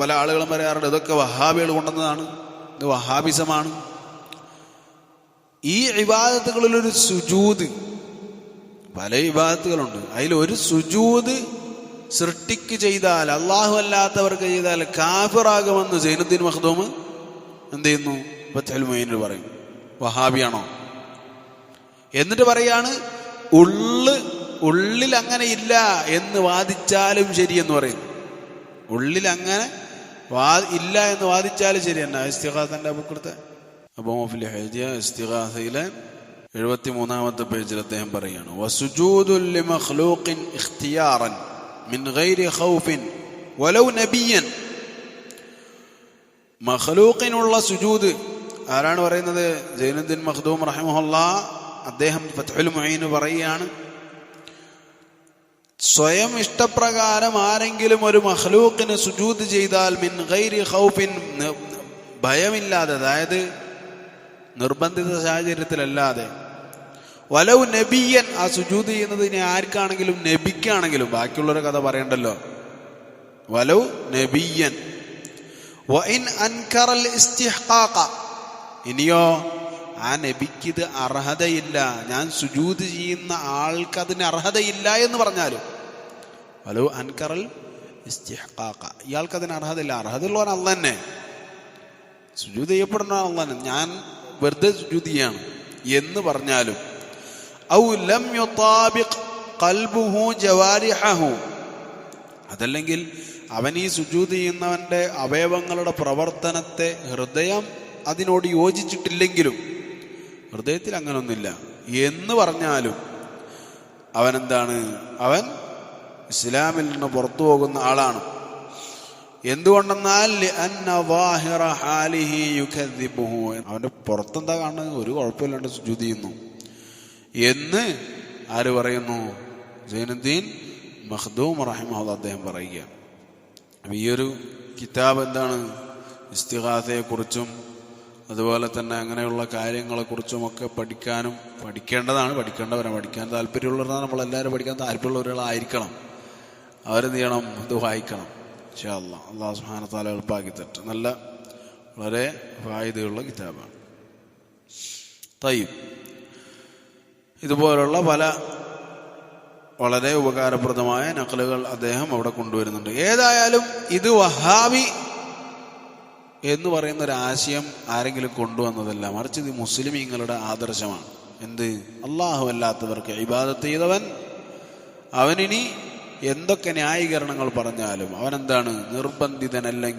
പല ആളുകളും പറയാറുണ്ട് ഇതൊക്കെ വഹാബികൾ കൊണ്ടുവന്നതാണ്, ഇത് വഹാബിസമാണ്. ഈ ഇബാദത്തുകളിലൊരു സുജൂദ്, പല ഇബാദത്തുകളുണ്ട്, അതിലൊരു സുജൂദ് സൃഷ്ടിക്ക് ചെയ്താൽ, അള്ളാഹു അല്ലാത്തവർക്ക് ചെയ്താൽ കാഫിറാകുമെന്ന് സൈനുദ്ദീൻ മഖ്ദൂം എന്ത് ചെയ്യുന്നു? ഫത്ഹുൽ മുഈനിൽ പറയും. വഹാബിയാണോ? എന്നിട്ട് പറയാണ് ഉള്ളിൽ അങ്ങനെ ഇല്ല എന്ന് വാദിച്ചാലും ശരിയെന്ന് പറയുന്നു. ഉള്ളിൽ അങ്ങനെ ഇല്ല എന്ന് വാദിച്ചാലും ശരി തന്നെ. ഇസ്തിഗാസന്റെ ബുക്കെടുത്ത് അബൂ മുഫ്ലിഹ് എഴുതിയ ഇസ്തിഗാസയിലെ 73-ാമത്തെ പേജിൽ അദ്ദേഹം പറയാണ്, വസുജൂദുൽ ലിമഖ്ലൂഖിൻ ഇഖ്തിയാറൻ മിൻ ഗൈരി ഖൗഫിൻ വലൗ നബിയ്യൻ. മഖ്ലൂഖിനുള്ള സുജൂദ് ആരാണ് പറയുന്നത്? സൈനുദ്ദീൻ മഖ്ദൂം റഹിമഹുല്ലാഹ്. അദ്ദേഹം ഫത്ഹുൽ മുഈൻ പറയുകയാണ്, സ്വയം ഇഷ്ടപ്രകാരം ആരെങ്കിലും ഒരു മഖ്ലൂഖിന് സുജൂദ് ചെയ്താൽ മിൻ ഗൈരി ഖൗഫിൻ, ഭയമില്ലാതെ, അതായത് നിർബന്ധിത സാഹചര്യത്തിലല്ലാതെ, വലൗ നബിയൻ, ആ സുജൂദ് ചെയ്യുന്നത് ഇനി ആർക്കാണെങ്കിലും, നബിക്കാണെങ്കിലും, ബാക്കിയുള്ളവരുടെ കഥ പറയണ്ടല്ലോ, വലൗ നബിയൻ. വഇൻ അൻകറൽ ഇസ്തിഹ്ഖാഖ, ഇനിയോ ആ നബിക്കിത് അർഹതയില്ല, ഞാൻ സുജൂദ് ചെയ്യുന്ന ആൾക്കതിന് അർഹതയില്ല എന്ന് പറഞ്ഞാലും, വലൗ അൻകറൽ ഇസ്തിഹ്ഖാഖ, ഇയാൾക്കതിന് അർഹതയില്ല, അർഹതയുള്ളവൻ അല്ലാഹ് തന്നെ, സുജൂദ് ചെയ്യപ്പെടുന്ന അല്ലാഹ് തന്നെ, ഞാൻ വെറുതെ സുജൂദ് ചെയ്യാണ് എന്ന് പറഞ്ഞാലും, ഔ ലം യുതാബിഖ് ഖൽബുഹു ജവാരിഹു, അതല്ലെങ്കിൽ അവൻ ഈ സുജൂദ് ചെയ്യുന്നവന്റെ അവയവങ്ങളുടെ പ്രവർത്തനത്തെ ഹൃദയം അതിനോട് യോജിച്ചിട്ടില്ലെങ്കിലും, ഹൃദയത്തിൽ അങ്ങനൊന്നുമില്ല എന്ന് പറഞ്ഞാലും അവനെന്താണ്? അവൻ ഇസ്ലാമിൽ നിന്ന് പുറത്തു പോകുന്ന ആളാണ്. എന്തുകൊണ്ടെന്നാൽ അവന്റെ പുറത്തെന്താ കാണുന്നത്? ഒരു കുഴപ്പമില്ലാണ്ട് സുജൂദ് ചെയ്യുന്നു എന്ന് ആര് പറയുന്നു? സൈനുദ്ദീൻ മഖ്ദൂം റഹിമഹുല്ലാഹ് അദ്ദേഹം പറയുക. അപ്പം ഈ ഒരു കിതാബ് എന്താണ്? ഇസ്തിഗാസയെക്കുറിച്ചും അതുപോലെ തന്നെ അങ്ങനെയുള്ള കാര്യങ്ങളെക്കുറിച്ചുമൊക്കെ പഠിക്കേണ്ടതാണ്. പഠിക്കേണ്ടവരാണ്, പഠിക്കാൻ താല്പര്യമുള്ളവരാണ്. നമ്മളെല്ലാവരും പഠിക്കാൻ താല്പര്യമുള്ളവരായിരിക്കണം. അവരെന്ത് ചെയ്യണം? ഇത് വായിക്കണം. ഇൻഷാ അല്ലാഹ്. അല്ലാഹു സുബ്ഹാനഹു വ തആല എളുപ്പമാക്കി തരട്ടെ. നല്ല വളരെ ഫായിദയുള്ള കിതാബാണ്. തയ്യിബ്, ഇതുപോലുള്ള പല വളരെ ഉപകാരപ്രദമായ നഖലുകൾ അദ്ദേഹം അവിടെ കൊണ്ടുവരുന്നുണ്ട്. ഏതായാലും ഇത് വഹാബി എന്ന് പറയുന്ന ഒരു ആശയം ആരെങ്കിലും കൊണ്ടുവന്നതല്ല, മറിച്ച് ഇത് മുസ്ലിമീങ്ങളുടെ ആദർശമാണ്. എന്ത്? അല്ലാഹു അല്ലാത്തവർക്ക് ഇബാദത്ത് ചെയ്തവൻ അവനിനി എന്തൊക്കെ ന്യായീകരണങ്ങൾ പറഞ്ഞാലും അവനെന്താണ്? നിർബന്ധിതനല്ലെങ്കിൽ